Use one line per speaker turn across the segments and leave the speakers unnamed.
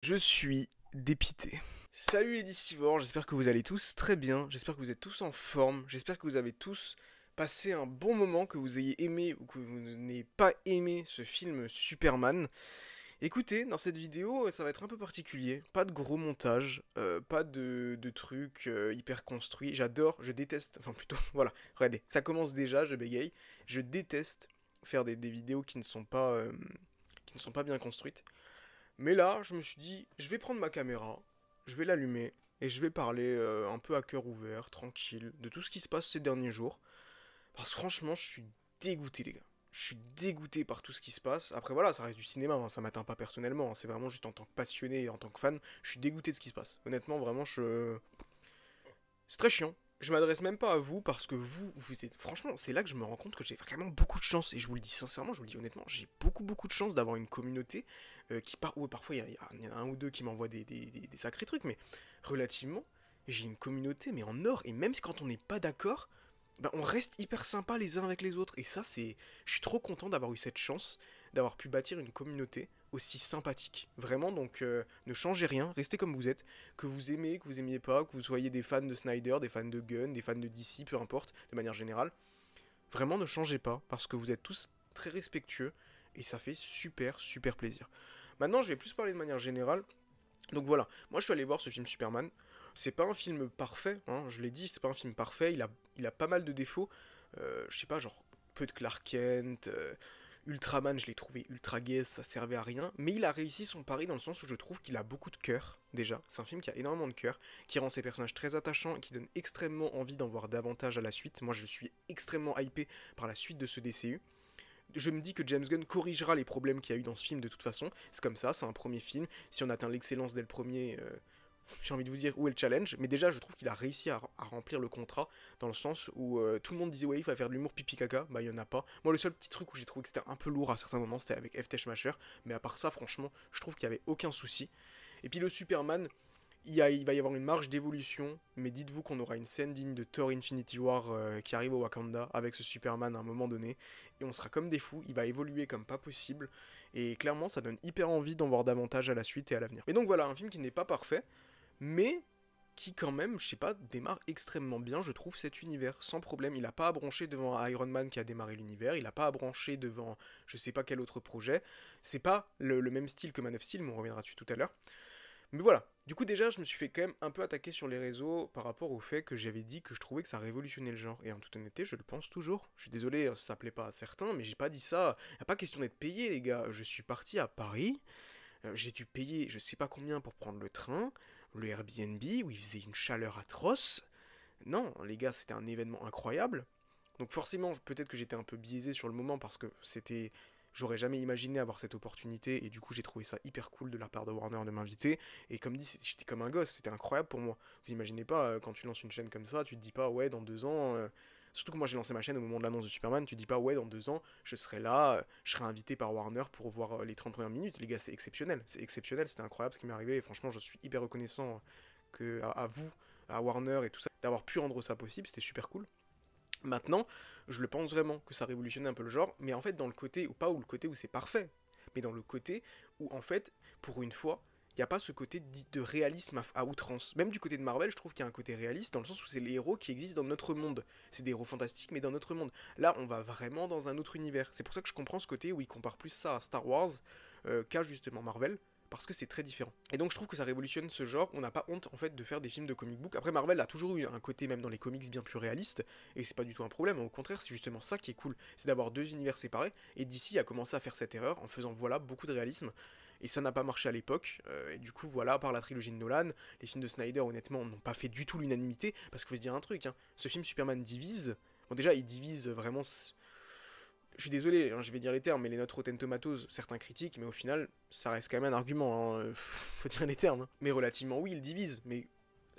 Je suis dépité. Salut les discivores, j'espère que vous allez tous très bien, j'espère que vous êtes tous en forme, j'espère que vous avez tous passé un bon moment, que vous ayez aimé ou que vous n'ayez pas aimé ce film Superman. Écoutez, dans cette vidéo, ça va être un peu particulier, pas de gros montage, pas de trucs hyper construits, j'adore, je déteste, enfin plutôt, voilà, regardez, ça commence déjà, je bégaye, je déteste faire des vidéos qui ne sont pas bien construites. Mais là, je me suis dit, je vais prendre ma caméra, je vais l'allumer, et je vais parler un peu à cœur ouvert, tranquille, de tout ce qui se passe ces derniers jours. Parce que franchement, je suis dégoûté, les gars. Je suis dégoûté par tout ce qui se passe. Après, voilà, ça reste du cinéma, hein, ça m'atteint pas personnellement, hein, c'est vraiment juste en tant que passionné et en tant que fan, je suis dégoûté de ce qui se passe. Honnêtement, vraiment, c'est très chiant. Je m'adresse même pas à vous parce que vous êtes. Franchement, c'est là que je me rends compte que j'ai vraiment beaucoup de chance. Et je vous le dis sincèrement, je vous le dis honnêtement, j'ai beaucoup de chance d'avoir une communauté qui part. Ouais, parfois, il y en a un ou deux qui m'envoient des sacrés trucs, mais relativement, j'ai une communauté, mais en or. Et même quand on n'est pas d'accord, bah, on reste hyper sympa les uns avec les autres. Et ça, c'est. Je suis trop content d'avoir eu cette chance, d'avoir pu bâtir une communauté aussi sympathique. Vraiment, donc ne changez rien, restez comme vous êtes. Que vous aimez, que vous aimiez pas, que vous soyez des fans de Snyder, des fans de Gunn, des fans de DC, peu importe, de manière générale. Vraiment, ne changez pas, parce que vous êtes tous très respectueux, et ça fait super plaisir. Maintenant, je vais plus parler de manière générale. Donc voilà, moi je suis allé voir ce film Superman. C'est pas un film parfait, hein, je l'ai dit, c'est pas un film parfait, il a pas mal de défauts. Je sais pas, genre peu de Clark Kent, Ultraman, je l'ai trouvé ultra gay, ça servait à rien. Mais il a réussi son pari dans le sens où je trouve qu'il a beaucoup de cœur, déjà. C'est un film qui a énormément de cœur, qui rend ses personnages très attachants et qui donne extrêmement envie d'en voir davantage à la suite. Moi je suis extrêmement hypé par la suite de ce DCU. Je me dis que James Gunn corrigera les problèmes qu'il y a eu dans ce film de toute façon. C'est comme ça, c'est un premier film. Si on atteint l'excellence dès le premier, j'ai envie de vous dire où est le challenge. Mais déjà, je trouve qu'il a réussi à remplir le contrat dans le sens où tout le monde disait ouais, il faut faire de l'humour pipi caca. Bah, il y en a pas. Moi, le seul petit truc où j'ai trouvé que c'était un peu lourd à certains moments, c'était avec FT Smasher. Mais à part ça, franchement, je trouve qu'il y avait aucun souci. Et puis le Superman, il va y avoir une marge d'évolution, mais dites-vous qu'on aura une scène digne de Thor Infinity War qui arrive au Wakanda avec ce Superman à un moment donné, et on sera comme des fous, il va évoluer comme pas possible, et clairement ça donne hyper envie d'en voir davantage à la suite et à l'avenir. Et donc voilà, un film qui n'est pas parfait, mais qui quand même, je sais pas, démarre extrêmement bien, je trouve, cet univers, sans problème. Il a pas à broncher devant Iron Man qui a démarré l'univers, il a pas à brancher devant je sais pas quel autre projet, c'est pas le même style que Man of Steel, mais on reviendra dessus tout à l'heure. Mais voilà, du coup déjà je me suis fait quand même un peu attaquer sur les réseaux par rapport au fait que j'avais dit que je trouvais que ça révolutionnait le genre. Et en toute honnêteté, je le pense toujours. Je suis désolé, hein, ça plaît pas à certains, mais j'ai pas dit ça. Y a pas question d'être payé les gars. Je suis parti à Paris, j'ai dû payer je sais pas combien pour prendre le train, le Airbnb où il faisait une chaleur atroce. Non, les gars, c'était un événement incroyable. Donc forcément, peut-être que j'étais un peu biaisé sur le moment parce que c'était. J'aurais jamais imaginé avoir cette opportunité et du coup j'ai trouvé ça hyper cool de la part de Warner de m'inviter. Et comme dit, j'étais comme un gosse, c'était incroyable pour moi. Vous imaginez pas, quand tu lances une chaîne comme ça, tu te dis pas ouais dans 2 ans. Surtout que moi j'ai lancé ma chaîne au moment de l'annonce de Superman, tu te dis pas ouais dans 2 ans je serai là, je serai invité par Warner pour voir les 30 premières minutes. Les gars, c'est exceptionnel, c'était incroyable ce qui m'est arrivé et franchement je suis hyper reconnaissant à vous, à Warner et tout ça, d'avoir pu rendre ça possible, c'était super cool. Maintenant, je le pense vraiment que ça révolutionne un peu le genre, mais en fait dans le côté, ou pas où le côté où c'est parfait, mais dans le côté où en fait, pour une fois, il n'y a pas ce côté dit de réalisme à outrance. Même du côté de Marvel, je trouve qu'il y a un côté réaliste dans le sens où c'est les héros qui existent dans notre monde. C'est des héros fantastiques, mais dans notre monde. Là, on va vraiment dans un autre univers. C'est pour ça que je comprends ce côté où il compare plus ça à Star Wars qu'à justement Marvel, parce que c'est très différent. Et donc je trouve que ça révolutionne ce genre, on n'a pas honte en fait de faire des films de comic book. Après Marvel a toujours eu un côté même dans les comics bien plus réaliste, et c'est pas du tout un problème, au contraire c'est justement ça qui est cool, c'est d'avoir deux univers séparés, et DC a commencé à faire cette erreur en faisant voilà beaucoup de réalisme, et ça n'a pas marché à l'époque, et du coup voilà, par la trilogie de Nolan, les films de Snyder honnêtement n'ont pas fait du tout l'unanimité, parce qu'il faut se dire un truc, hein, ce film Superman divise, bon déjà il divise vraiment je suis désolé, hein, je vais dire les termes, mais les notes Rotten Tomatoes, certains critiquent, mais au final, ça reste quand même un argument, hein, faut dire les termes. Hein. Mais relativement, oui, il divise, mais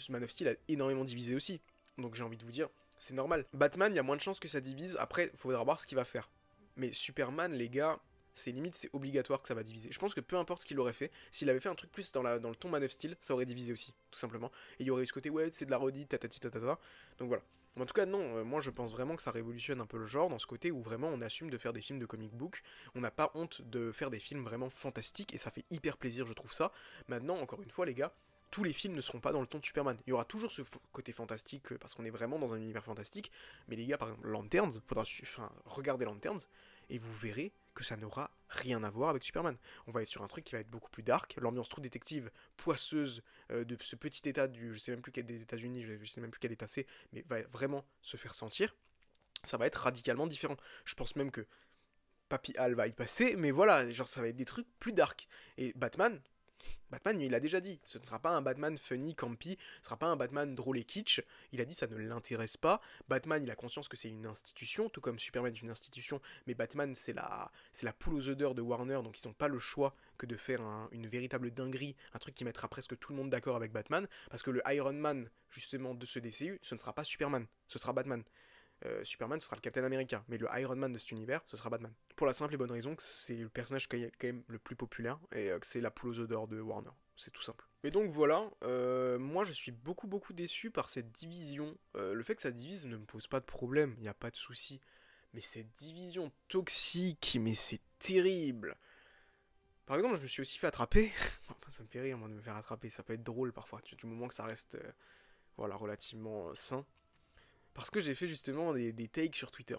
Man of Steel a énormément divisé aussi. Donc j'ai envie de vous dire, c'est normal. Batman, il y a moins de chances que ça divise, après, il faudra voir ce qu'il va faire. Mais Superman, les gars, c'est limite, c'est obligatoire que ça va diviser. Je pense que peu importe ce qu'il aurait fait, s'il avait fait un truc plus dans le ton Man of Steel, ça aurait divisé aussi, tout simplement. Et il y aurait eu ce côté, ouais, c'est de la redite, tatati tatata. Donc voilà. En tout cas, non, moi je pense vraiment que ça révolutionne un peu le genre dans ce côté où vraiment on assume de faire des films de comic book, on n'a pas honte de faire des films vraiment fantastiques et ça fait hyper plaisir, je trouve ça. Maintenant, encore une fois, les gars, tous les films ne seront pas dans le ton de Superman. Il y aura toujours ce côté fantastique parce qu'on est vraiment dans un univers fantastique, mais les gars, par exemple, Lanterns, regarder Lanterns et vous verrez que ça n'aura rien à voir avec Superman. On va être sur un truc qui va être beaucoup plus dark, l'ambiance trop détective, poisseuse de ce petit état je sais même plus quel des États-Unis, je sais même plus quel état c'est, mais va vraiment se faire sentir, ça va être radicalement différent. Je pense même que Papy Hal va y passer, mais voilà, genre ça va être des trucs plus dark. Et Batman, il a déjà dit, ce ne sera pas un Batman funny, campy, ce ne sera pas un Batman drôle et kitsch, il a dit ça ne l'intéresse pas, Batman il a conscience que c'est une institution, tout comme Superman est une institution, mais Batman c'est la poule aux œufs d'or de Warner, donc ils n'ont pas le choix que de faire une véritable dinguerie, un truc qui mettra presque tout le monde d'accord avec Batman, parce que le Iron Man justement de ce DCU, ce ne sera pas Superman, ce sera Batman. Superman, ce sera le Captain America, mais le Iron Man de cet univers, ce sera Batman. Pour la simple et bonne raison que c'est le personnage qui est quand même le plus populaire et que c'est la poule aux œufs d'or de Warner. C'est tout simple. Et donc voilà, moi je suis beaucoup déçu par cette division. Le fait que ça divise ne me pose pas de problème, il n'y a pas de souci. Mais cette division toxique, mais c'est terrible. Par exemple, je me suis aussi fait attraper. Ça me fait rire, moi, de me faire attraper. Ça peut être drôle parfois, du moment que ça reste voilà, relativement sain. Parce que j'ai fait justement des takes sur Twitter.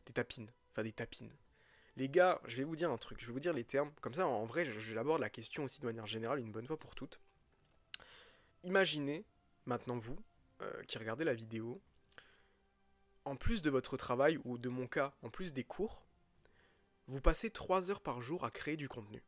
Des tapines. Enfin, des tapines. Les gars, je vais vous dire un truc. Je vais vous dire les termes. Comme ça, en vrai, j'élabore la question aussi de manière générale, une bonne fois pour toutes. Imaginez, maintenant vous, qui regardez la vidéo, en plus de votre travail, ou de mon cas, en plus des cours, vous passez 3 heures par jour à créer du contenu.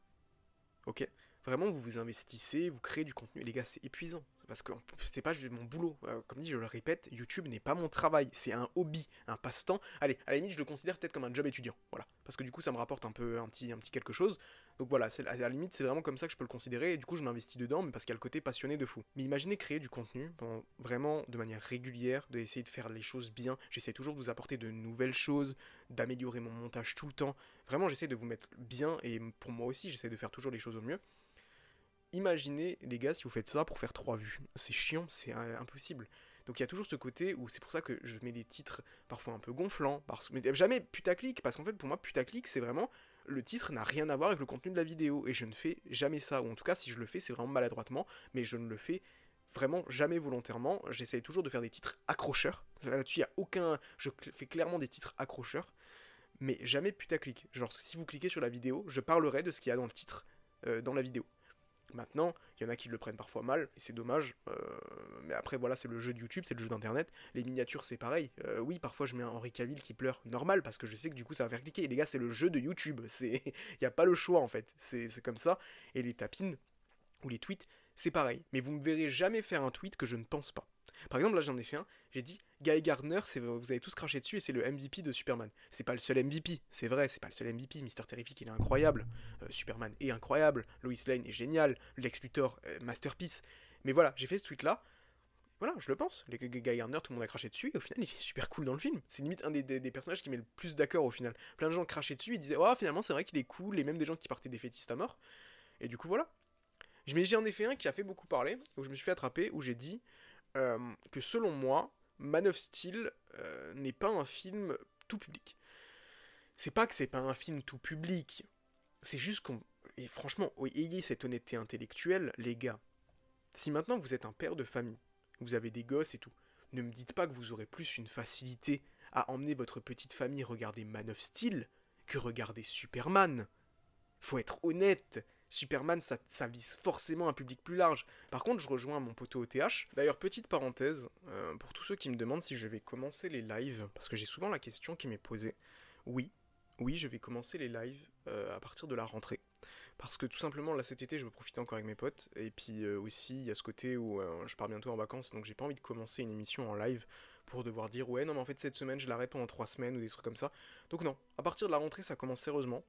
Ok? Vraiment, vous vous investissez, vous créez du contenu. Les gars, c'est épuisant. Parce que c'est pas juste mon boulot. Comme dit, je le répète, YouTube n'est pas mon travail. C'est un hobby, un passe-temps. Allez, à la limite, je le considère peut-être comme un job étudiant. Voilà. Parce que du coup, ça me rapporte un petit quelque chose. Donc voilà, à la limite, c'est vraiment comme ça que je peux le considérer. Et du coup, je m'investis dedans, mais parce qu'il y a le côté passionné de fou. Mais imaginez créer du contenu vraiment de manière régulière, d'essayer de faire les choses bien. J'essaie toujours de vous apporter de nouvelles choses, d'améliorer mon montage tout le temps. Vraiment, j'essaie de vous mettre bien. Et pour moi aussi, j'essaie de faire toujours les choses au mieux. Imaginez, les gars, si vous faites ça pour faire 3 vues. C'est chiant, c'est impossible. Donc il y a toujours ce côté où c'est pour ça que je mets des titres parfois un peu gonflants, mais jamais putaclic, parce qu'en fait pour moi putaclic c'est vraiment le titre n'a rien à voir avec le contenu de la vidéo et je ne fais jamais ça, ou en tout cas si je le fais c'est vraiment maladroitement, mais je ne le fais vraiment jamais volontairement. J'essaye toujours de faire des titres accrocheurs. Là-dessus il y a aucun, je fais clairement des titres accrocheurs, mais jamais putaclic. Genre si vous cliquez sur la vidéo, je parlerai de ce qu'il y a dans le titre dans la vidéo. Maintenant, il y en a qui le prennent parfois mal, et c'est dommage, mais après voilà, c'est le jeu de YouTube, c'est le jeu d'internet, les miniatures c'est pareil, oui parfois je mets un Henri Cavill qui pleure, normal, parce que je sais que du coup ça va faire cliquer, et les gars c'est le jeu de YouTube, il n'y a pas le choix en fait, c'est comme ça, et les tapines, ou les tweets, c'est pareil, mais vous me verrez jamais faire un tweet que je ne pense pas. Par exemple, là j'en ai fait un, j'ai dit Guy Gardner, vous avez tous craché dessus et c'est le MVP de Superman. C'est pas le seul MVP, c'est vrai, c'est pas le seul MVP. Mister Terrific il est incroyable, Superman est incroyable, Lois Lane est génial, Lex Luthor, masterpiece. Mais voilà, j'ai fait ce tweet là, voilà, je le pense. Guy Gardner, tout le monde a craché dessus et au final il est super cool dans le film. C'est limite un des personnages qui met le plus d'accord au final. Plein de gens crachaient dessus, ils disaient oh finalement c'est vrai qu'il est cool, et même des gens qui partaient défaitistes à mort. Et du coup voilà. Mais j'ai en effet un qui a fait beaucoup parler, où je me suis fait attraper, où j'ai dit que selon moi, Man of Steel n'est pas un film tout public. C'est pas que c'est pas un film tout public, c'est juste qu'on... Et franchement, ayez cette honnêteté intellectuelle, les gars. Si maintenant vous êtes un père de famille, vous avez des gosses et tout, ne me dites pas que vous aurez plus une facilité à emmener votre petite famille regarder Man of Steel que regarder Superman. Faut être honnête, Superman, ça vise forcément un public plus large. Par contre, je rejoins mon poteau OTH. D'ailleurs, petite parenthèse, pour tous ceux qui me demandent si je vais commencer les lives, parce que j'ai souvent la question qui m'est posée. Oui, je vais commencer les lives à partir de la rentrée. Parce que tout simplement, là cet été, je veux profiter encore avec mes potes. Et puis aussi, il y a ce côté où je pars bientôt en vacances, donc j'ai pas envie de commencer une émission en live pour devoir dire ouais, non, mais en fait, cette semaine, je l'arrête pendant 3 semaines ou des trucs comme ça. Donc non, à partir de la rentrée, ça commence sérieusement.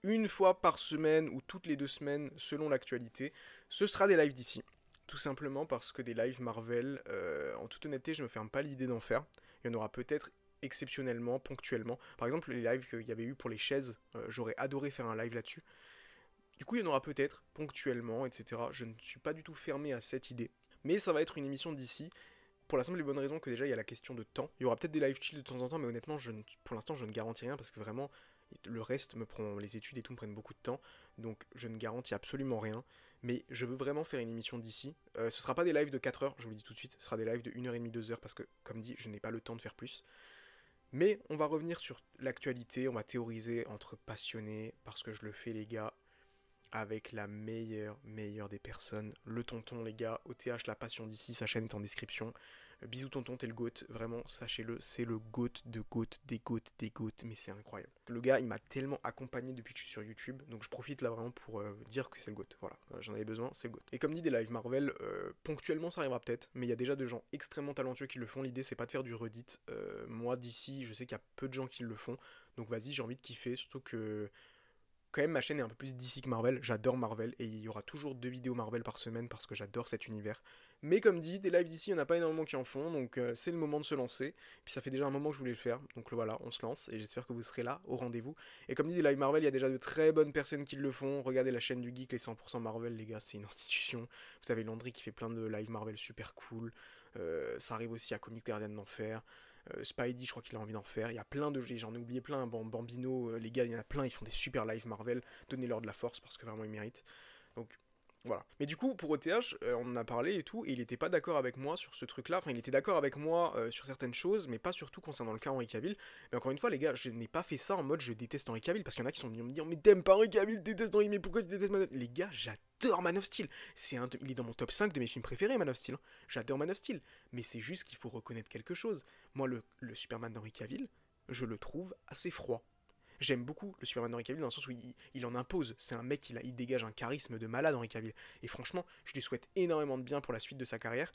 Une fois par semaine ou toutes les 2 semaines selon l'actualité, ce sera des lives d'ici. Tout simplement parce que des lives Marvel, en toute honnêteté, je me ferme pas l'idée d'en faire. Il y en aura peut-être exceptionnellement, ponctuellement. Par exemple, les lives qu'il y avait eu pour les chaises, j'aurais adoré faire un live là-dessus. Du coup, il y en aura peut-être ponctuellement, etc. Je ne suis pas du tout fermé à cette idée. Mais ça va être une émission d'ici. pour la simple et bonne raison que déjà il y a la question de temps. Il y aura peut-être des live chill de temps en temps, mais honnêtement, pour l'instant, je ne garantis rien parce que vraiment, le reste me prend, les études et tout me prennent beaucoup de temps, donc je ne garantis absolument rien. Mais je veux vraiment faire une émission d'ici. Ce sera pas des lives de 4 heures, je vous le dis tout de suite, ce sera des lives de 1h30, 2 heures parce que, comme dit, je n'ai pas le temps de faire plus. Mais on va revenir sur l'actualité, on va théoriser entre passionnés, parce que je le fais les gars, avec la meilleure des personnes, le tonton les gars, OTH la passion d'ici, sa chaîne est en description. Bisous tonton, t'es le GOAT, vraiment, sachez-le, c'est le GOAT de GOAT, des GOAT, mais c'est incroyable. Le gars, il m'a tellement accompagné depuis que je suis sur YouTube, donc je profite là vraiment pour dire que c'est le GOAT, voilà, j'en avais besoin, c'est le GOAT. Et comme dit des lives Marvel, ponctuellement ça arrivera peut-être, mais il y a déjà de gens extrêmement talentueux qui le font, l'idée c'est pas de faire du Reddit, moi d'ici, je sais qu'il y a peu de gens qui le font, donc vas-y, j'ai envie de kiffer, surtout que quand même ma chaîne est un peu plus DC que Marvel, j'adore Marvel et il y aura toujours 2 vidéos Marvel par semaine parce que j'adore cet univers. Mais comme dit, des lives d'ici, il n'y en a pas énormément qui en font, donc c'est le moment de se lancer. Puis ça fait déjà un moment que je voulais le faire, donc voilà, on se lance et j'espère que vous serez là au rendez-vous. Et comme dit, des lives Marvel, il y a déjà de très bonnes personnes qui le font. Regardez la chaîne du Geek, les 100% Marvel, les gars, c'est une institution. Vous avez Landry qui fait plein de lives Marvel super cool. Ça arrive aussi à Comic Guardian d'en faire. Spidey, je crois qu'il a envie d'en faire. Il y a plein de. J'en ai oublié plein. Bambino, les gars, il y en a plein. Ils font des super live Marvel. Donnez-leur de la force parce que vraiment ils méritent. Donc voilà. Mais du coup, pour OTH, on en a parlé et tout. Et il était pas d'accord avec moi sur ce truc-là. Enfin, il était d'accord avec moi sur certaines choses, mais pas surtout concernant le cas Henry Cavill. Mais encore une fois, les gars, je n'ai pas fait ça en mode je déteste Henry Cavill. Parce qu'il y en a qui sont venus me dire mais t'aimes pas Henry Cavill, tu détestes Henry, mais pourquoi tu détestes Man of Steel? Les gars, j'adore Man of Steel. Il est dans mon top 5 de mes films préférés, Man of Steel. J'adore Man of Steel. Mais c'est juste qu'il faut reconnaître quelque chose. Moi, le Superman d'Henry Cavill, je le trouve assez froid. J'aime beaucoup le Superman d'Henry Cavill dans le sens où il en impose. C'est un mec, il dégage un charisme de malade, Henry Cavill. Et franchement, je lui souhaite énormément de bien pour la suite de sa carrière.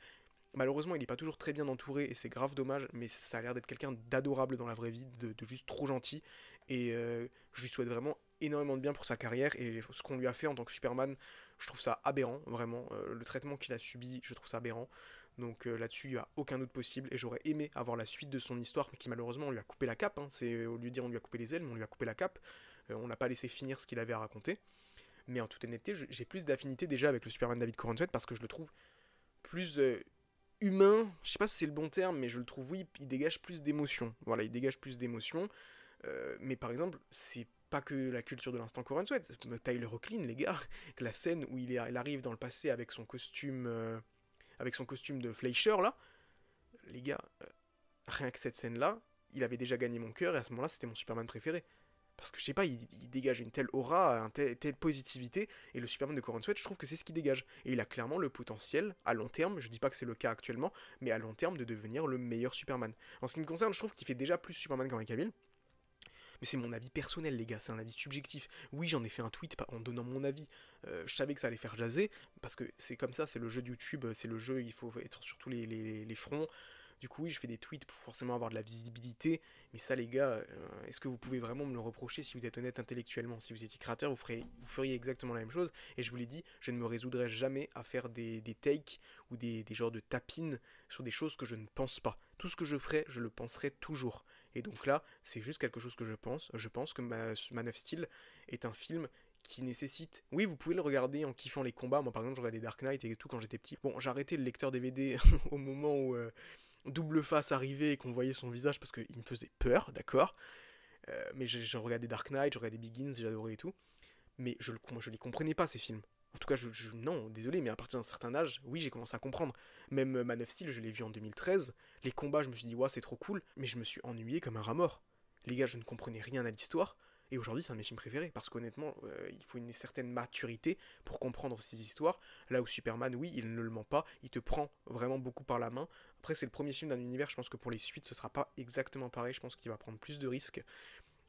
Malheureusement, il n'est pas toujours très bien entouré et c'est grave dommage, mais ça a l'air d'être quelqu'un d'adorable dans la vraie vie, de juste trop gentil. Et je lui souhaite vraiment énormément de bien pour sa carrière et ce qu'on lui a fait en tant que Superman, je trouve ça aberrant, vraiment. Le traitement qu'il a subi, je trouve ça aberrant. Donc là-dessus, il n'y a aucun doute possible et j'aurais aimé avoir la suite de son histoire, mais qui malheureusement on lui a coupé la cape. Hein. C'est au lieu de dire on lui a coupé les ailes, mais on lui a coupé la cape. On n'a pas laissé finir ce qu'il avait à raconter. Mais en toute honnêteté, j'ai plus d'affinité déjà avec le Superman David Corenswet parce que je le trouve plus humain. Je sais pas si c'est le bon terme, mais je le trouve, oui, il dégage plus d'émotions. Voilà, il dégage plus d'émotions. Mais par exemple, c'est pas que la culture de l'instant Corenswet. Tyler Hoechlin, les gars, la scène où il arrive dans le passé avec son costume de Fleischer, là, les gars, rien que cette scène-là, il avait déjà gagné mon cœur, et à ce moment-là, c'était mon Superman préféré. Parce que je sais pas, il dégage une telle aura, telle positivité, et le Superman de Corenswet, je trouve que c'est ce qu'il dégage. Et il a clairement le potentiel, à long terme, je dis pas que c'est le cas actuellement, mais à long terme, de devenir le meilleur Superman. En ce qui me concerne, je trouve qu'il fait déjà plus Superman qu'Henry Cavill. Mais c'est mon avis personnel, les gars, c'est un avis subjectif. Oui, j'en ai fait un tweet en donnant mon avis. Je savais que ça allait faire jaser, parce que c'est comme ça, c'est le jeu de YouTube, c'est le jeu, il faut être sur tous les fronts. Du coup, oui, je fais des tweets pour forcément avoir de la visibilité, mais ça, les gars, est-ce que vous pouvez vraiment me le reprocher si vous êtes honnête intellectuellement? Si vous étiez créateur, vous feriez exactement la même chose, et je vous l'ai dit, je ne me résoudrai jamais à faire des takes ou des genres de tapines sur des choses que je ne pense pas. Tout ce que je ferai, je le penserai toujours. Et donc là, c'est juste quelque chose que je pense. Je pense que Man of Steel est un film qui nécessite... Oui, vous pouvez le regarder en kiffant les combats. Moi, par exemple, je regardais Dark Knight et tout quand j'étais petit. Bon, j'ai arrêté le lecteur DVD au moment où Double Face arrivait et qu'on voyait son visage parce qu'il me faisait peur, d'accord. Mais j'ai regardé Dark Knight, j'ai regardé Begins, j'adorais et tout. Mais je les comprenais pas, ces films. En tout cas, non, désolé, mais à partir d'un certain âge, oui, j'ai commencé à comprendre. Même Man of Steel, je l'ai vu en 2013. Les combats, je me suis dit, ouais, c'est trop cool, mais je me suis ennuyé comme un rat mort. Les gars, je ne comprenais rien à l'histoire, et aujourd'hui, c'est un de mes films préférés, parce qu'honnêtement, il faut une certaine maturité pour comprendre ces histoires. Là où Superman, oui, il ne le ment pas, il te prend vraiment beaucoup par la main. Après, c'est le premier film d'un univers, je pense que pour les suites, ce sera pas exactement pareil, je pense qu'il va prendre plus de risques.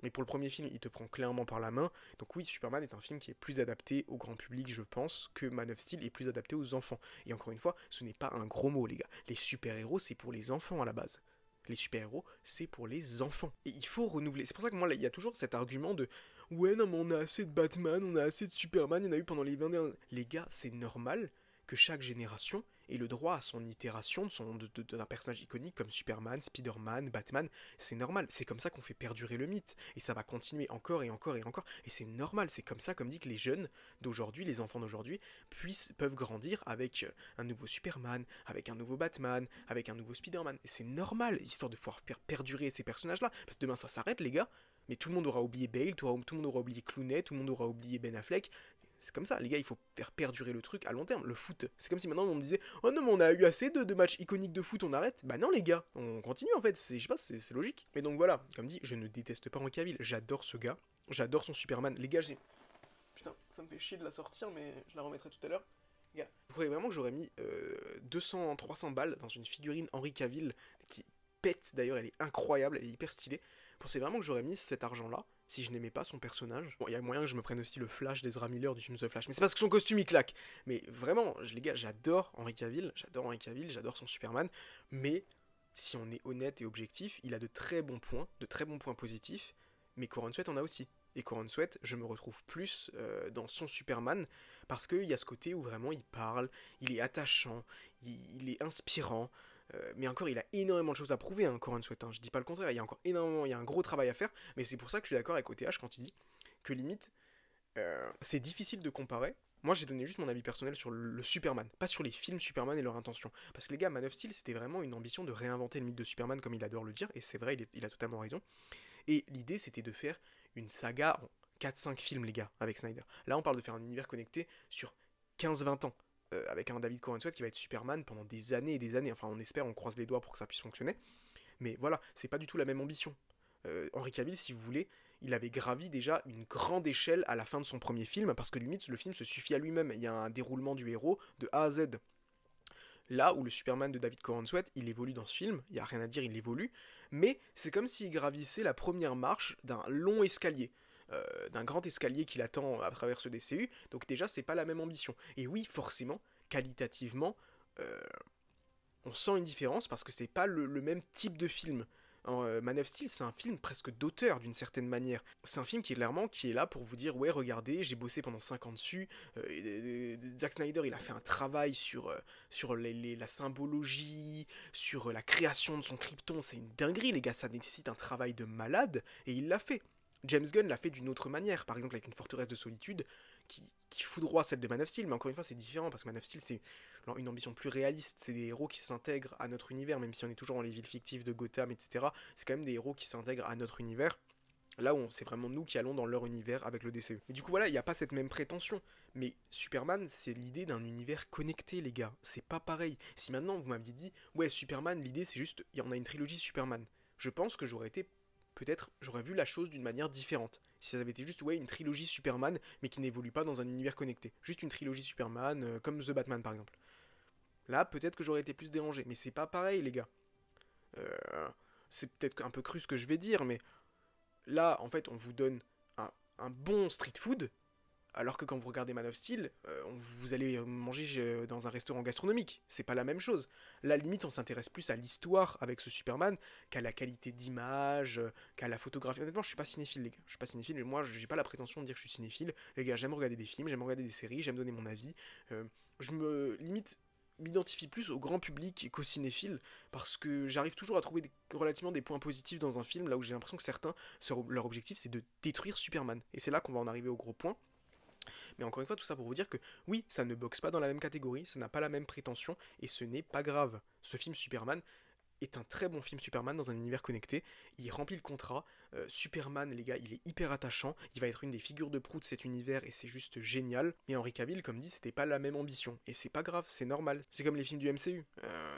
Mais pour le premier film, il te prend clairement par la main. Donc oui, Superman est un film qui est plus adapté au grand public, je pense, que Man of Steel est plus adapté aux enfants. Et encore une fois, ce n'est pas un gros mot, les gars. Les super-héros, c'est pour les enfants à la base. Les super-héros, c'est pour les enfants. Et il faut renouveler. C'est pour ça que moi, il y a toujours cet argument de ouais, non, mais on a assez de Batman, on a assez de Superman, il y en a eu pendant les 20 dernières... Les gars, c'est normal que chaque génération ait le droit à son itération d'un personnage iconique comme Superman, Spider-Man, Batman. C'est normal, c'est comme ça qu'on fait perdurer le mythe. Et ça va continuer encore et encore et encore. Et c'est normal, c'est comme ça, comme dit, que les jeunes d'aujourd'hui, les enfants d'aujourd'hui, peuvent grandir avec un nouveau Superman, avec un nouveau Batman, avec un nouveau Spider-Man. Et c'est normal, histoire de pouvoir faire perdurer ces personnages-là. Parce que demain ça s'arrête, les gars. Mais tout le monde aura oublié Bale, tout le monde aura oublié Clooney, tout le monde aura oublié Ben Affleck. C'est comme ça, les gars, il faut faire perdurer le truc à long terme. Le foot, c'est comme si maintenant on me disait oh non, mais on a eu assez de matchs iconiques de foot, on arrête. Bah non, les gars, on continue en fait, je sais pas, c'est logique. Mais donc voilà, comme dit, je ne déteste pas Henry Cavill, j'adore ce gars, j'adore son Superman. Les gars, j'ai. Putain, ça me fait chier de la sortir, mais je la remettrai tout à l'heure. Les gars, vous croyez vraiment que j'aurais mis 200-300 balles dans une figurine Henry Cavill qui pète d'ailleurs, elle est incroyable, elle est hyper stylée. Pensez vraiment que j'aurais mis cet argent-là si je n'aimais pas son personnage? Bon, il y a moyen que je me prenne aussi le Flash d'Ezra Miller du film The Flash, mais c'est parce que son costume il claque. Mais vraiment, les gars, j'adore Henry Cavill, j'adore son Superman, mais si on est honnête et objectif, il a de très bons points positifs, mais Corran Sweat en a aussi. Et Corran Sweat, je me retrouve plus dans son Superman, parce qu'il y a ce côté où vraiment il parle, il est attachant, il est inspirant, mais encore, il a énormément de choses à prouver, hein, Corran Sweat, hein, je dis pas le contraire, il y a encore énormément, il y a un gros travail à faire, mais c'est pour ça que je suis d'accord avec OTH quand il dit que limite, c'est difficile de comparer. Moi, j'ai donné juste mon avis personnel sur le Superman, pas sur les films Superman et leur intention. Parce que les gars, Man of Steel, c'était vraiment une ambition de réinventer le mythe de Superman comme il adore le dire, et c'est vrai, il a totalement raison. Et l'idée, c'était de faire une saga en 4-5 films, les gars, avec Snyder. Là, on parle de faire un univers connecté sur 15-20 ans, avec un David Corenswet qui va être Superman pendant des années et des années. Enfin, on espère, on croise les doigts pour que ça puisse fonctionner. Mais voilà, c'est pas du tout la même ambition. Henry Cavill, si vous voulez, il avait gravi déjà une grande échelle à la fin de son premier film, parce que limite, le film se suffit à lui-même. Il y a un déroulement du héros de A à Z. Là où le Superman de David Corenswet, il évolue dans ce film, il n'y a rien à dire, il évolue, mais c'est comme s'il gravissait la première marche d'un long escalier, d'un grand escalier qui l'attend à travers ce DCU, donc déjà c'est pas la même ambition. Et oui, forcément, qualitativement, euh, on sent une différence parce que c'est pas le même type de film. Man of Steel, c'est un film presque d'auteur d'une certaine manière. C'est un film qui est clairement qui est là pour vous dire ouais regardez j'ai bossé pendant 5 ans dessus. Zack Snyder il a fait un travail sur la symbologie, sur la création de son Krypton, c'est une dinguerie les gars, ça nécessite un travail de malade et il l'a fait. James Gunn l'a fait d'une autre manière, par exemple avec une forteresse de solitude qui foudroie celle de Man of Steel, mais encore une fois c'est différent parce que Man of Steel c'est une ambition plus réaliste, c'est des héros qui s'intègrent à notre univers, même si on est toujours dans les villes fictives de Gotham, etc. C'est quand même des héros qui s'intègrent à notre univers. Là où c'est vraiment nous qui allons dans leur univers avec le DCE. Et du coup voilà, il n'y a pas cette même prétention. Mais Superman, c'est l'idée d'un univers connecté, les gars. C'est pas pareil. Si maintenant vous m'aviez dit, ouais, Superman, l'idée c'est juste, on a une trilogie Superman. Je pense que j'aurais été, peut-être, j'aurais vu la chose d'une manière différente. Si ça avait été juste, ouais, une trilogie Superman, mais qui n'évolue pas dans un univers connecté. Juste une trilogie Superman, comme The Batman par exemple. Là, peut-être que j'aurais été plus dérangé. Mais c'est pas pareil, les gars. C'est peut-être un peu cru ce que je vais dire, mais là, en fait, on vous donne un bon street food, alors que quand vous regardez Man of Steel, vous allez manger dans un restaurant gastronomique. C'est pas la même chose. Là, limite, on s'intéresse plus à l'histoire avec ce Superman qu'à la qualité d'image, qu'à la photographie. Honnêtement, je suis pas cinéphile, les gars. Je suis pas cinéphile, mais moi, j'ai pas la prétention de dire que je suis cinéphile. Les gars, j'aime regarder des films, j'aime regarder des séries, j'aime donner mon avis. Je me limite m'identifie plus au grand public qu'au cinéphile parce que j'arrive toujours à trouver relativement des points positifs dans un film là où j'ai l'impression que certains leur objectif c'est de détruire Superman et c'est là qu'on va en arriver au gros point. Mais encore une fois, tout ça pour vous dire que oui, ça ne boxe pas dans la même catégorie, ça n'a pas la même prétention, et ce n'est pas grave. Ce film Superman est un très bon film Superman dans un univers connecté, il remplit le contrat, Superman, les gars, il est hyper attachant, il va être une des figures de proue de cet univers, et c'est juste génial. Mais Henry Cavill, comme dit, c'était pas la même ambition, et c'est pas grave, c'est normal. C'est comme les films du MCU,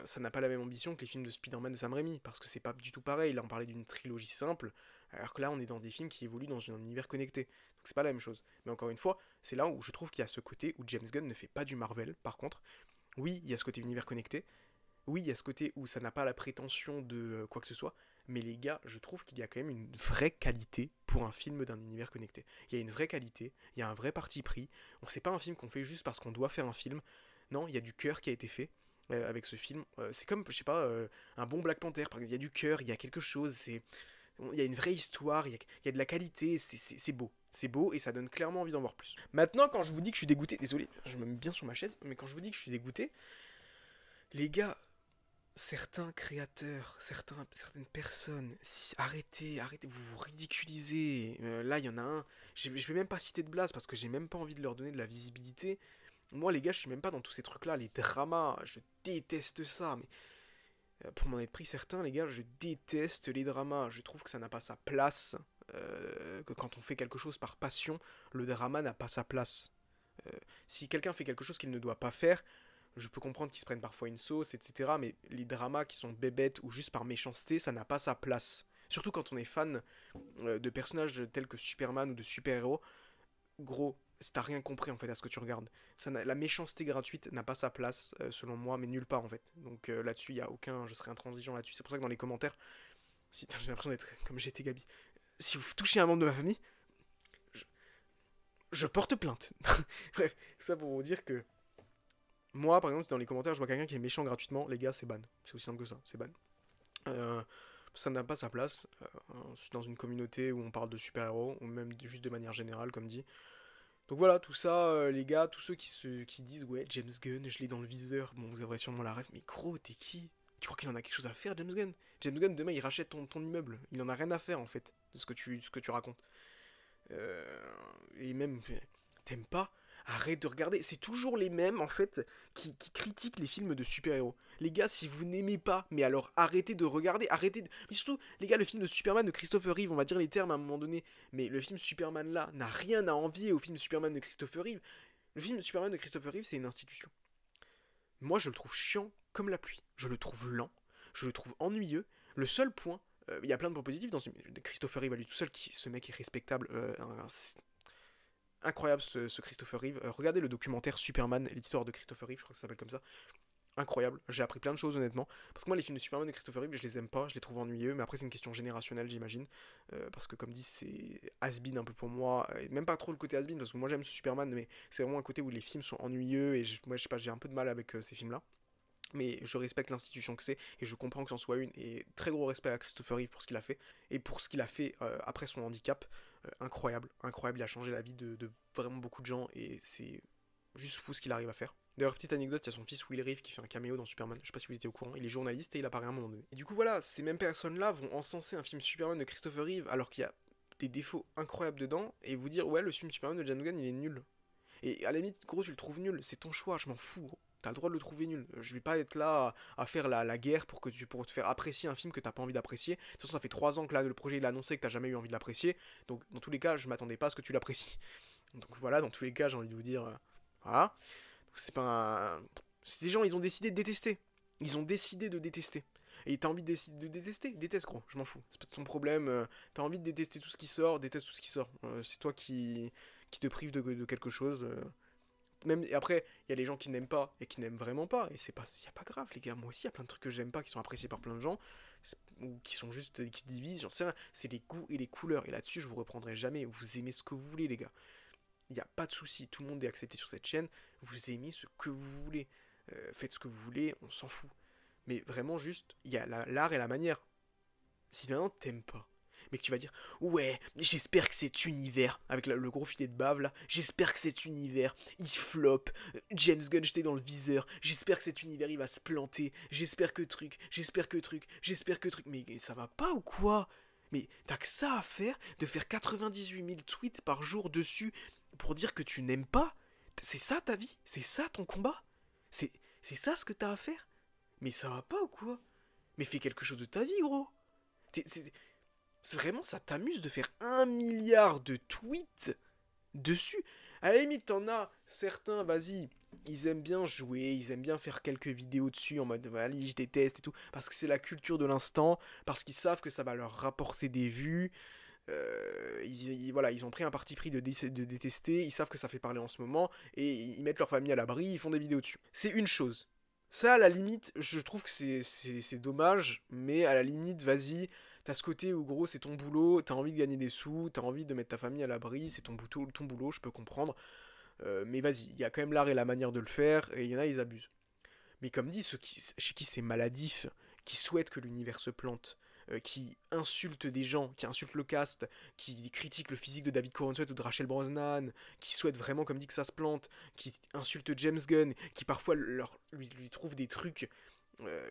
ça n'a pas la même ambition que les films de Spider-Man de Sam Raimi, parce que c'est pas du tout pareil, là on parlait d'une trilogie simple, alors que là on est dans des films qui évoluent dans un univers connecté. Donc c'est pas la même chose. Mais encore une fois, c'est là où je trouve qu'il y a ce côté où James Gunn ne fait pas du Marvel, par contre. Oui, il y a ce côté univers connecté. Oui, il y a ce côté où ça n'a pas la prétention de quoi que ce soit. Mais les gars, je trouve qu'il y a quand même une vraie qualité pour un film d'un univers connecté. Il y a une vraie qualité, il y a un vrai parti pris. C'est pas un film qu'on fait juste parce qu'on doit faire un film. Non, il y a du cœur qui a été fait avec ce film. C'est comme, je sais pas, un bon Black Panther. Il y a du cœur, il y a quelque chose. Il y a une vraie histoire, il y a de la qualité, c'est beau. C'est beau et ça donne clairement envie d'en voir plus. Maintenant, quand je vous dis que je suis dégoûté, désolé, je me mets bien sur ma chaise, mais quand je vous dis que je suis dégoûté, les gars, certains créateurs, certaines personnes, arrêtez, vous vous ridiculisez. Là, il y en a un, je vais même pas citer de blase parce que j'ai même pas envie de leur donner de la visibilité. Moi, les gars, je suis même pas dans tous ces trucs-là, les dramas, je déteste ça, mais pour m'en être pris certains, les gars, je déteste les dramas. Je trouve que ça n'a pas sa place. Que quand on fait quelque chose par passion, le drama n'a pas sa place. Euh, Si quelqu'un fait quelque chose qu'il ne doit pas faire, je peux comprendre qu'ils se prennent parfois une sauce, etc. Mais les dramas qui sont bébêtes ou juste par méchanceté, ça n'a pas sa place. Surtout quand on est fan de personnages tels que Superman ou de super-héros. Gros, t'as rien compris en fait à ce que tu regardes. La méchanceté gratuite n'a pas sa place, selon moi, mais nulle part en fait. Donc là-dessus, il y a aucun. Je serai intransigeant là-dessus. C'est pour ça que dans les commentaires, si j'ai l'impression d'être comme j'étais Gabi. Si vous touchez un membre de ma famille, je, je porte plainte. Bref, ça pour vous dire que moi, par exemple, si dans les commentaires je vois quelqu'un qui est méchant gratuitement, les gars, c'est ban. C'est aussi simple que ça, c'est ban. Euh, Ça n'a pas sa place dans une communauté où on parle de super-héros, ou même juste de manière générale, comme dit. Donc voilà, tout ça, les gars, tous ceux qui disent ouais, James Gunn, je l'ai dans le viseur, bon, vous aurez sûrement la ref, mais gros, t'es qui? Tu crois qu'il en a quelque chose à faire, James Gunn? James Gunn, demain, il rachète ton immeuble. Il en a rien à faire, en fait, de ce que tu racontes. Et même, t'aimes pas? Arrête de regarder. C'est toujours les mêmes, en fait, qui critiquent les films de super-héros. Les gars, si vous n'aimez pas, mais alors arrêtez de regarder, arrêtez de... Mais surtout, les gars, le film de Superman de Christopher Reeve, on va dire les termes à un moment donné, mais le film Superman là n'a rien à envier au film Superman de Christopher Reeve. Le film Superman de Christopher Reeve, c'est une institution. Moi, je le trouve chiant comme la pluie. Je le trouve lent, je le trouve ennuyeux. Le seul point, il y a plein de points positifs dans ce Christopher Reeve à lui tout seul, ce mec est respectable, incroyable ce Christopher Reeve. Regardez le documentaire Superman, l'histoire de Christopher Reeve, je crois que ça s'appelle comme ça. Incroyable, j'ai appris plein de choses honnêtement. Parce que moi les films de Superman de Christopher Reeve, je les aime pas, je les trouve ennuyeux, mais après c'est une question générationnelle j'imagine. Parce que comme dit c'est has-been un peu pour moi, et même pas trop le côté has-been, parce que moi j'aime ce Superman, mais c'est vraiment un côté où les films sont ennuyeux, et moi je sais pas, j'ai un peu de mal avec ces films-là. Mais je respecte l'institution que c'est, et je comprends que c'en soit une, et très gros respect à Christopher Reeve pour ce qu'il a fait, et pour ce qu'il a fait après son handicap, incroyable, incroyable, il a changé la vie de vraiment beaucoup de gens, et c'est juste fou ce qu'il arrive à faire. D'ailleurs, petite anecdote, il y a son fils Will Reeve qui fait un caméo dans Superman, je sais pas si vous étiez au courant, il est journaliste et il apparaît à un moment donné. Et du coup voilà, ces mêmes personnes-là vont encenser un film Superman de Christopher Reeve alors qu'il y a des défauts incroyables dedans, et vous dire ouais le film Superman de James Gunn il est nul. Et à la limite, gros, tu le trouves nul, c'est ton choix, je m'en fous, gros. T'as le droit de le trouver nul. Je vais pas être là à faire la guerre pour te faire apprécier un film que t'as pas envie d'apprécier. De toute façon, ça fait 3 ans que là, le projet il a annoncé que t'as jamais eu envie de l'apprécier. Donc, dans tous les cas, je m'attendais pas à ce que tu l'apprécies. Donc voilà, dans tous les cas, j'ai envie de vous dire. Voilà. C'est pas un... Ces gens, ils ont décidé de détester. Ils ont décidé de détester. Et t'as envie de détester? Déteste, gros, je m'en fous. C'est pas ton problème. T'as envie de détester tout ce qui sort, déteste tout ce qui sort. C'est toi qui te prive de quelque chose. Même, et après, il y a les gens qui n'aiment pas et qui n'aiment vraiment pas. Et c'est pas, y a pas grave, les gars. Moi aussi, il y a plein de trucs que j'aime pas qui sont appréciés par plein de gens. Ou qui sont juste, qui divisent. J'en sais rien. C'est les goûts et les couleurs. Et là-dessus, je vous reprendrai jamais. Vous aimez ce que vous voulez, les gars. Il n'y a pas de souci. Tout le monde est accepté sur cette chaîne. Vous aimez ce que vous voulez. Faites ce que vous voulez. On s'en fout. Mais vraiment, juste, il y a l'art et la manière. Si vraiment t'aimes pas, mais que tu vas dire ouais, j'espère que cet univers, avec le gros filet de bave là, j'espère que cet univers il flop, James Gunn j'étais dans le viseur, j'espère que cet univers il va se planter, j'espère que truc, mais ça va pas ou quoi? Mais t'as que ça à faire de faire 98 000 tweets par jour dessus pour dire que tu n'aimes pas? C'est ça ta vie? C'est ça ton combat? C'est c'est ça ce que t'as à faire? Mais ça va pas ou quoi? Mais fais quelque chose de ta vie, gros. C'est vraiment, ça t'amuse de faire 1 milliard de tweets dessus. À la limite, t'en as certains, vas-y, ils aiment bien jouer, ils aiment bien faire quelques vidéos dessus en mode, allez, je déteste et tout, parce que c'est la culture de l'instant, parce qu'ils savent que ça va leur rapporter des vues. Voilà, ils ont pris un parti pris de détester, ils savent que ça fait parler en ce moment, et ils mettent leur famille à l'abri, ils font des vidéos dessus. C'est une chose. Ça, à la limite, je trouve que c'est dommage, mais à la limite, vas-y, t'as ce côté où, gros, c'est ton boulot, t'as envie de gagner des sous, t'as envie de mettre ta famille à l'abri, c'est ton boulot, je peux comprendre. Mais vas-y, il y a quand même l'art et la manière de le faire, et il y en a, ils abusent. Mais comme dit, chez qui c'est maladif, qui souhaitent que l'univers se plante, qui insulte des gens, qui insulte le cast, qui critique le physique de David Corenswet ou de Rachel Brosnan, qui souhaite vraiment, comme dit, que ça se plante, qui insulte James Gunn, qui parfois lui trouve des trucs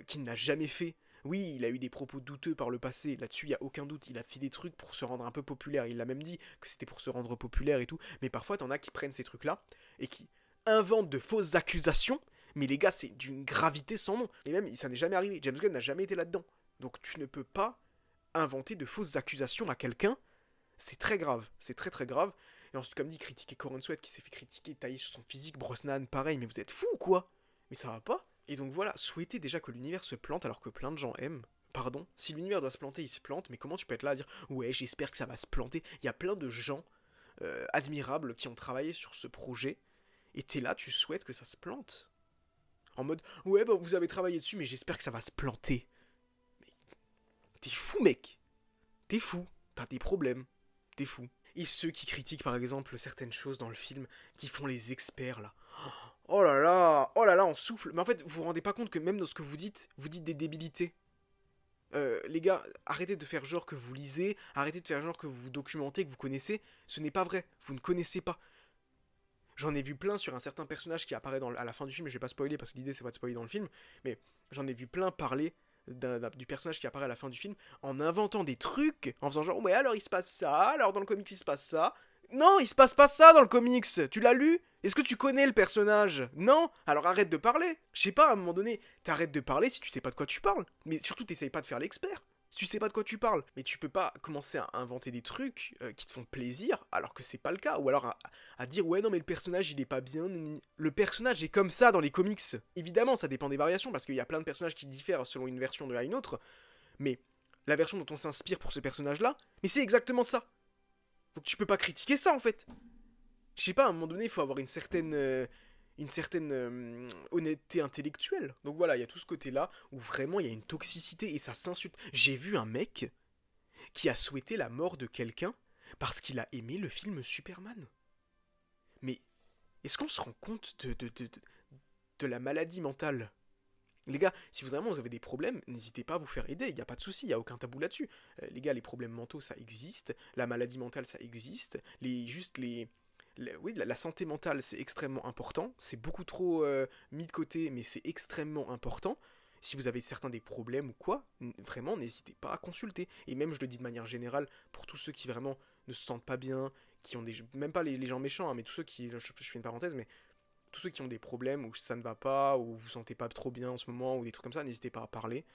qu'il n'a jamais fait. Oui, il a eu des propos douteux par le passé, là-dessus il n'y a aucun doute, il a fait des trucs pour se rendre un peu populaire, il l'a même dit que c'était pour se rendre populaire et tout, mais parfois t'en as qui prennent ces trucs-là et qui inventent de fausses accusations, mais les gars c'est d'une gravité sans nom, et même ça n'est jamais arrivé, James Gunn n'a jamais été là-dedans, donc tu ne peux pas inventer de fausses accusations à quelqu'un, c'est très grave, c'est très très grave, et ensuite comme dit, critiquer Corenswet qui s'est fait critiquer, tailler sur son physique, Brosnan pareil, mais vous êtes fous ou quoi? Mais ça va pas. Et donc voilà, souhaiter déjà que l'univers se plante alors que plein de gens aiment. Pardon, si l'univers doit se planter, il se plante, mais comment tu peux être là à dire ouais, j'espère que ça va se planter? Il y a plein de gens admirables qui ont travaillé sur ce projet, et t'es là, tu souhaites que ça se plante. En mode ouais, bah vous avez travaillé dessus, mais j'espère que ça va se planter. Mais t'es fou, mec! T'es fou, t'as des problèmes, t'es fou. Et ceux qui critiquent par exemple certaines choses dans le film, qui font les experts là. Oh là là, on souffle. Mais en fait, vous vous rendez pas compte que même dans ce que vous dites des débilités. Les gars, arrêtez de faire genre que vous lisez, arrêtez de faire genre que vous vous documentez, que vous connaissez. Ce n'est pas vrai, vous ne connaissez pas. J'en ai vu plein sur un certain personnage qui apparaît à la fin du film, je vais pas spoiler parce que l'idée c'est pas de spoiler dans le film, mais j'en ai vu plein parler du personnage qui apparaît à la fin du film en inventant des trucs, en faisant genre ouais alors il se passe ça, alors dans le comics il se passe ça. Non, il se passe pas ça dans le comics. Tu l'as lu? Est-ce que tu connais le personnage? Non? Alors arrête de parler. Je sais pas, à un moment donné, t'arrêtes de parler si tu sais pas de quoi tu parles. Mais surtout, t'essayes pas de faire l'expert. Si tu sais pas de quoi tu parles. Mais tu peux pas commencer à inventer des trucs qui te font plaisir alors que c'est pas le cas. Ou alors à dire ouais non mais le personnage il est pas bien. Le personnage est comme ça dans les comics. Évidemment, ça dépend des variations parce qu'il y a plein de personnages qui diffèrent selon une version à une autre. Mais la version dont on s'inspire pour ce personnage-là, mais c'est exactement ça. Donc tu peux pas critiquer ça en fait. Je sais pas, à un moment donné, il faut avoir une certaine honnêteté intellectuelle. Donc voilà, il y a tout ce côté-là où vraiment il y a une toxicité et ça s'insulte. J'ai vu un mec qui a souhaité la mort de quelqu'un parce qu'il a aimé le film Superman. Mais est-ce qu'on se rend compte de la maladie mentale? Les gars, si vraiment vous avez des problèmes, n'hésitez pas à vous faire aider, il n'y a pas de souci, il n'y a aucun tabou là-dessus. Les gars, les problèmes mentaux, ça existe, la maladie mentale, ça existe, oui, la santé mentale, c'est extrêmement important, c'est beaucoup trop mis de côté, mais c'est extrêmement important. Si vous avez certains des problèmes ou quoi, vraiment, n'hésitez pas à consulter. Et même, je le dis de manière générale, pour tous ceux qui vraiment ne se sentent pas bien, qui ont des... Même pas les gens méchants, hein, mais tous ceux qui... Je fais une parenthèse, mais tous ceux qui ont des problèmes, où ça ne va pas, ou vous vous sentez pas trop bien en ce moment, ou des trucs comme ça, n'hésitez pas à parler.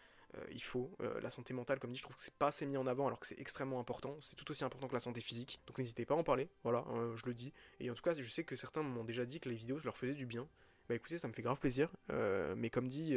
Il faut. La santé mentale, comme dit, je trouve que c'est pas assez mis en avant, alors que c'est extrêmement important. C'est tout aussi important que la santé physique. Donc n'hésitez pas à en parler, voilà, je le dis. Et en tout cas, je sais que certains m'ont déjà dit que les vidéos leur faisaient du bien. Bah écoutez, ça me fait grave plaisir. Mais comme dit,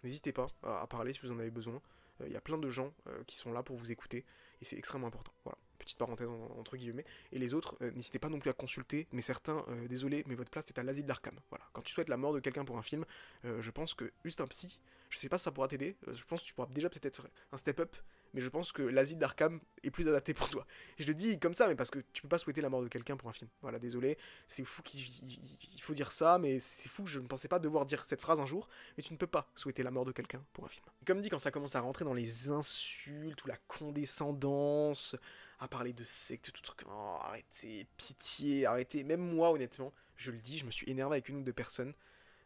n'hésitez pas à parler si vous en avez besoin. Il y a plein de gens qui sont là pour vous écouter, et c'est extrêmement important. Voilà, petite parenthèse entre guillemets. Et les autres, n'hésitez pas non plus à consulter, mais certains, désolé, mais votre place est à l'asile d'Arkham. Voilà, quand tu souhaites la mort de quelqu'un pour un film, je pense que juste un psy, je sais pas si ça pourra t'aider, je pense que tu pourras déjà peut-être faire un step up, mais je pense que l'asile d'Arkham est plus adapté pour toi. Et je le dis comme ça, mais parce que tu peux pas souhaiter la mort de quelqu'un pour un film. Voilà, désolé, c'est fou qu'il faut dire ça, mais c'est fou que je ne pensais pas devoir dire cette phrase un jour, mais tu ne peux pas souhaiter la mort de quelqu'un pour un film. Comme dit, quand ça commence à rentrer dans les insultes ou la condescendance, à parler de secte, tout truc, oh, arrêtez, pitié, arrêtez. Même moi, honnêtement, je le dis, je me suis énervé avec une ou deux personnes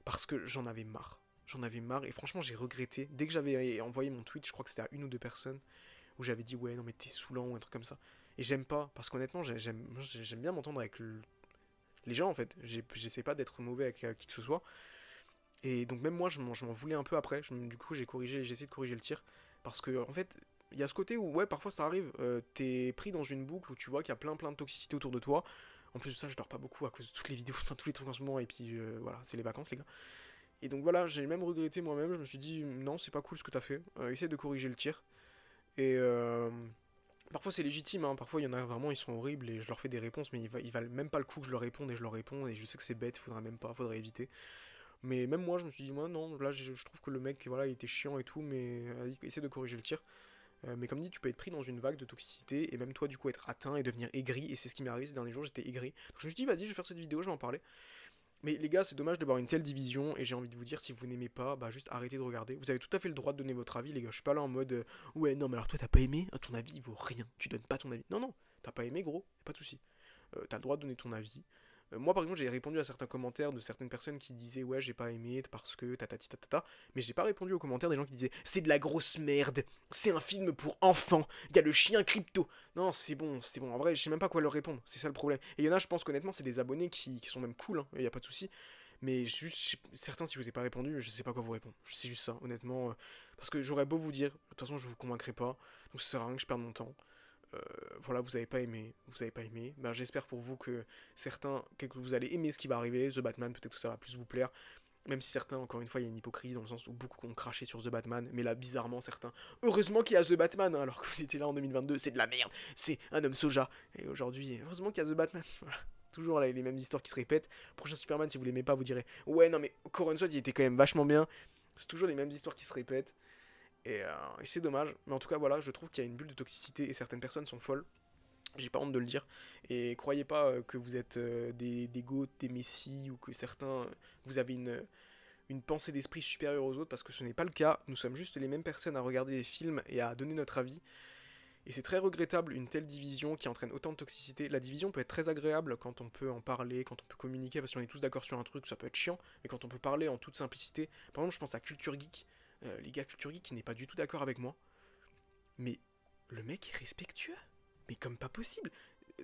parce que j'en avais marre. J'en avais marre et franchement, j'ai regretté. Dès que j'avais envoyé mon tweet, je crois que c'était à une ou deux personnes, où j'avais dit ouais, non mais t'es saoulant ou un truc comme ça. Et j'aime pas, parce qu'honnêtement, j'aime bien m'entendre avec les gens en fait. J'essaie pas d'être mauvais avec qui que ce soit. Et donc même moi, je m'en voulais un peu après. Du coup, j'ai essayé de corriger le tir. Parce que en fait, il y a ce côté où ouais, parfois ça arrive, t'es pris dans une boucle où tu vois qu'il y a plein de toxicité autour de toi. En plus de ça, je dors pas beaucoup à cause de toutes les vidéos, enfin tous les trucs en ce moment, et puis voilà, c'est les vacances les gars. Et donc voilà, j'ai même regretté moi-même, je me suis dit non, c'est pas cool ce que t'as fait, essaie de corriger le tir. Et parfois c'est légitime, hein. Parfois il y en a vraiment, ils sont horribles et je leur fais des réponses, mais ils valent même pas le coup que je leur réponde et je leur réponds, et je sais que c'est bête, faudrait même pas, faudrait éviter. Mais même moi, je me suis dit, moi non, là je trouve que le mec, voilà, il était chiant et tout, mais essaie de corriger le tir. Mais comme dit, tu peux être pris dans une vague de toxicité et même toi, du coup, être atteint et devenir aigri. Et c'est ce qui m'est arrivé ces derniers jours, j'étais aigri. Donc je me suis dit, vas-y, je vais faire cette vidéo, je vais en parler. Mais les gars, c'est dommage d'avoir une telle division, et j'ai envie de vous dire, si vous n'aimez pas, bah juste arrêtez de regarder. Vous avez tout à fait le droit de donner votre avis, les gars. Je suis pas là en mode, ouais, non, mais alors toi, t'as pas aimé, ton avis, il vaut rien. Tu donnes pas ton avis. Non, non, t'as pas aimé, gros, y a pas de souci. T'as le droit de donner ton avis. Moi, par exemple, j'ai répondu à certains commentaires de certaines personnes qui disaient ouais, j'ai pas aimé parce que tatati tatata, mais j'ai pas répondu aux commentaires des gens qui disaient c'est de la grosse merde, c'est un film pour enfants, il y a le chien crypto. Non, c'est bon, c'est bon. En vrai, je sais même pas quoi leur répondre, c'est ça le problème. Et il y en a, je pense qu'honnêtement, c'est des abonnés qui sont même cool, hein, y a pas de souci. Mais juste, certains, si je vous ai pas répondu, je sais pas quoi vous répondre. C'est juste ça, honnêtement. Parce que j'aurais beau vous dire, de toute façon, je vous convaincrai pas, donc ça sert à rien que je perde mon temps. Euh, voilà, vous avez pas aimé, vous avez pas aimé. Ben, j'espère pour vous que certains, que vous allez aimer ce qui va arriver. The Batman, peut-être que ça va plus vous plaire. Même si certains, encore une fois, il y a une hypocrisie dans le sens où beaucoup ont craché sur The Batman, mais là, bizarrement, certains. Heureusement qu'il y a The Batman, hein, alors que vous étiez là en 2022, c'est de la merde, c'est un homme soja. Et aujourd'hui, heureusement qu'il y a The Batman, voilà. Toujours là, les mêmes histoires qui se répètent. Prochain Superman, si vous l'aimez pas, vous direz ouais, non, mais Coron Sword, il était quand même vachement bien. C'est toujours les mêmes histoires qui se répètent. Et c'est dommage. Mais en tout cas, voilà, je trouve qu'il y a une bulle de toxicité et certaines personnes sont folles. J'ai pas honte de le dire. Et croyez pas que vous êtes des goths, des messies, ou que certains, vous avez une pensée d'esprit supérieure aux autres, parce que ce n'est pas le cas. Nous sommes juste les mêmes personnes à regarder les films et à donner notre avis. Et c'est très regrettable une telle division qui entraîne autant de toxicité. La division peut être très agréable quand on peut en parler, quand on peut communiquer, parce qu'on est tous d'accord sur un truc, ça peut être chiant, mais quand on peut parler en toute simplicité. Par exemple, je pense à Culture Geek. Les gars, Culture Geek qui n'est pas du tout d'accord avec moi. Mais le mec est respectueux. Mais comme pas possible.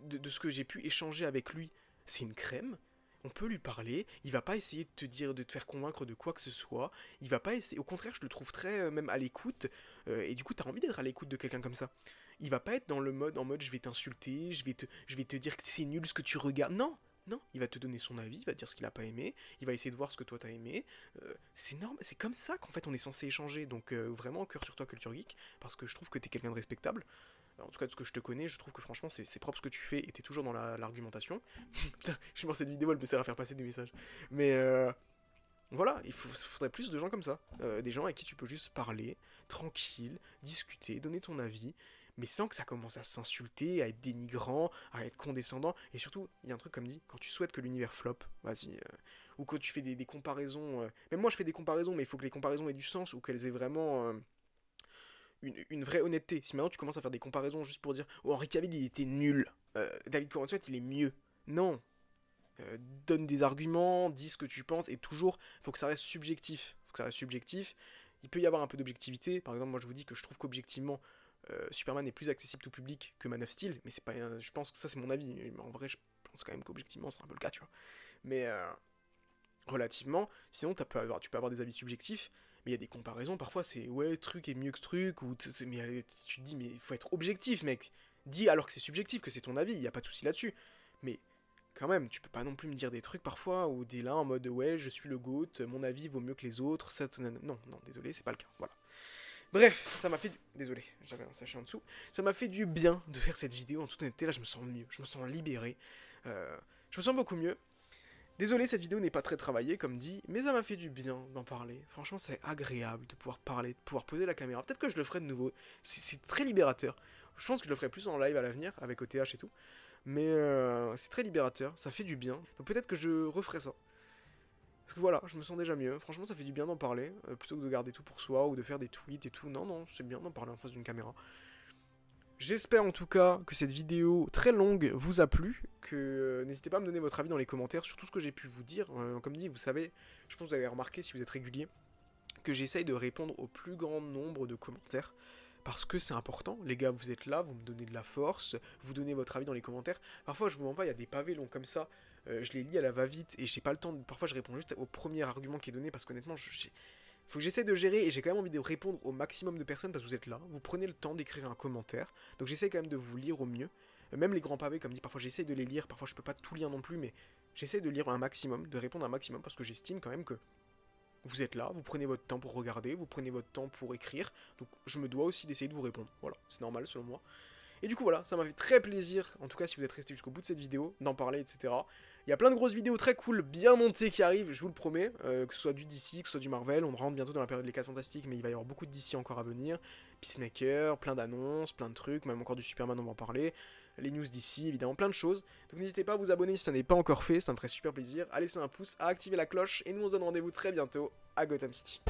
De ce que j'ai pu échanger avec lui, c'est une crème. On peut lui parler, il va pas essayer de te dire, de te faire convaincre de quoi que ce soit. Il va pas essayer, au contraire, je le trouve très même à l'écoute. Et du coup, t'as envie d'être à l'écoute de quelqu'un comme ça. Il va pas être dans le mode, en mode, je vais t'insulter, je vais te dire que c'est nul ce que tu regardes. Non, non, il va te donner son avis, il va te dire ce qu'il a pas aimé, il va essayer de voir ce que toi t'as aimé. C'est normal, c'est comme ça qu'en fait on est censé échanger. Donc vraiment, cœur sur toi, Culture Geek, parce que je trouve que t'es quelqu'un de respectable. En tout cas, de ce que je te connais, je trouve que franchement, c'est propre ce que tu fais et t'es toujours dans l'argumentation. Putain, je pense que cette vidéo, elle me sert à faire passer des messages. Mais voilà, faudrait plus de gens comme ça. Des gens avec qui tu peux juste parler, tranquille, discuter, donner ton avis, mais sans que ça commence à s'insulter, à être dénigrant, à être condescendant. Et surtout, il y a un truc comme dit, quand tu souhaites que l'univers flop, vas-y, ou que tu fais des comparaisons. Même moi, je fais des comparaisons, mais il faut que les comparaisons aient du sens ou qu'elles aient vraiment une vraie honnêteté. Si maintenant tu commences à faire des comparaisons juste pour dire oh, Henry Cavill il était nul, David Corenswet il est mieux. Non. Donne des arguments, dis ce que tu penses, et toujours, faut que ça reste subjectif. Faut que ça reste subjectif. Il peut y avoir un peu d'objectivité. Par exemple, moi je vous dis que je trouve qu'objectivement, Superman est plus accessible tout public que Man of Steel, mais c'est pas, je pense que ça c'est mon avis. Mais en vrai, je pense quand même qu'objectivement c'est un peu le cas, tu vois. Mais relativement, sinon tu peux avoir des avis subjectifs, mais il y a des comparaisons, parfois c'est ouais, truc est mieux que ce truc, ou mais tu te dis, mais il faut être objectif, mec. Dis alors que c'est subjectif, que c'est ton avis, il n'y a pas de souci là-dessus. Mais quand même, tu peux pas non plus me dire des trucs parfois où t'es là en mode ouais, je suis le GOAT, mon avis vaut mieux que les autres, non, non, désolé, c'est pas le cas, voilà. Bref, ça m'a fait désolé, j'avais un sachet en dessous. Ça m'a fait du bien de faire cette vidéo, en toute honnêteté, là je me sens mieux, je me sens libéré. Je me sens beaucoup mieux. Désolé, cette vidéo n'est pas très travaillée, comme dit, mais ça m'a fait du bien d'en parler. Franchement, c'est agréable de pouvoir parler, de pouvoir poser la caméra. Peut-être que je le ferai de nouveau. C'est très libérateur. Je pense que je le ferai plus en live à l'avenir, avec OTH et tout. Mais c'est très libérateur, ça fait du bien. Donc peut-être que je referai ça. Parce que voilà, je me sens déjà mieux. Franchement, ça fait du bien d'en parler, plutôt que de garder tout pour soi ou de faire des tweets et tout. Non, non, c'est bien d'en parler en face d'une caméra. J'espère en tout cas que cette vidéo très longue vous a plu, que n'hésitez pas à me donner votre avis dans les commentaires sur tout ce que j'ai pu vous dire. Comme dit, vous savez, je pense que vous avez remarqué si vous êtes régulier, que j'essaye de répondre au plus grand nombre de commentaires, parce que c'est important. Les gars, vous êtes là, vous me donnez de la force, vous donnez votre avis dans les commentaires. Parfois, je vous mens pas, il y a des pavés longs comme ça, je les lis à la va-vite, et j'ai pas le temps, parfois je réponds juste au premier argument qui est donné, parce qu'honnêtement, faut que j'essaie de gérer et j'ai quand même envie de répondre au maximum de personnes parce que vous êtes là, vous prenez le temps d'écrire un commentaire, donc j'essaie quand même de vous lire au mieux. Même les grands pavés, comme dit, parfois j'essaie de les lire, parfois je peux pas tout lire non plus, mais j'essaie de lire un maximum, de répondre un maximum parce que j'estime quand même que vous êtes là, vous prenez votre temps pour regarder, vous prenez votre temps pour écrire, donc je me dois aussi d'essayer de vous répondre. Voilà, c'est normal selon moi. Et du coup voilà, ça m'a fait très plaisir, en tout cas si vous êtes resté jusqu'au bout de cette vidéo, d'en parler, etc. Il y a plein de grosses vidéos très cool, bien montées qui arrivent, je vous le promets, que ce soit du DC, que ce soit du Marvel, on rentre bientôt dans la période des 4 fantastiques, mais il va y avoir beaucoup de DC encore à venir, Peacemaker, plein d'annonces, plein de trucs, même encore du Superman, on va en parler. les news d'ici, évidemment plein de choses. Donc n'hésitez pas à vous abonner si ça n'est pas encore fait, ça me ferait super plaisir, à laisser un pouce, à activer la cloche, et nous on se donne rendez-vous très bientôt à Gotham City.